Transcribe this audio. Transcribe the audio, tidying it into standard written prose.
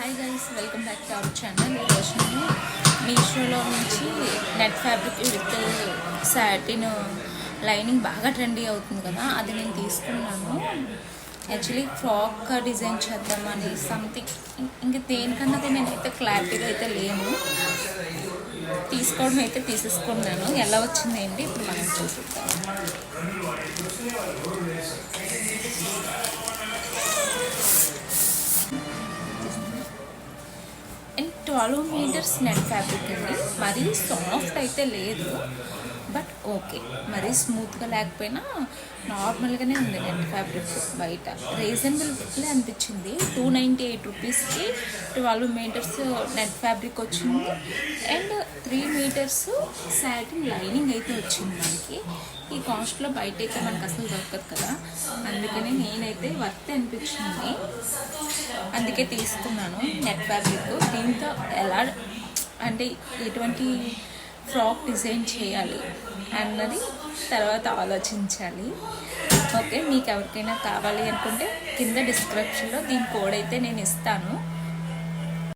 Hi guys, welcome back to our channel. ఈరోజు నేను మీషోలో నుంచి net fabric with satin lining బాగా ట్రెండీ అవుతుంది కదా, అది నేను తీసుకున్నాను. యాక్చువల్లీ ఫ్రాక్ డిజైన్ చేద్దామని సంథింగ్, ఇంక దేనికన్నా నేనైతే క్లారిటీగా అయితే లేను. తీసుకోవడం అయితే తీసేసుకున్నాను. ఎలా వచ్చింది ఏంటి ఇప్పుడు మనం చూపిద్దాం. అండ్ 12 మీటర్స్ నెట్ ఫ్యాబ్రిక్ అండి. మరీ సాఫ్ట్ అయితే లేదు, బట్ ఓకే. మరీ స్మూత్గా లేకపోయినా నార్మల్గానే ఉంది నెట్ ఫ్యాబ్రిక్. బయట రీజనబుల్గా అనిపించింది. 298 రూపీస్కి 12 మీటర్స్ నెట్ ఫ్యాబ్రిక్ వచ్చింది. అండ్ 3 మీటర్స్ సాటిన్ లైనింగ్ అయితే వచ్చింది మనకి. ఈ కాస్ట్లో బయట అయితే మనకు అసలు దొరకదు కదా, అందుకని నేనైతే వర్త్ అనిపించింది, అందుకే తీసుకున్నాను నెట్ ఫ్యాబ్రిక్. దీంతో ఎలా అంటే ఎటువంటి ఫ్రాక్ డిజైన్ చేయాలి అన్నది తర్వాత ఆలోచించాలి. ఓకే, మీకు ఎవరికైనా కావాలి అనుకుంటే కింద డిస్క్రిప్షన్లో దీని కోడ్ అయితే నేను ఇస్తాను.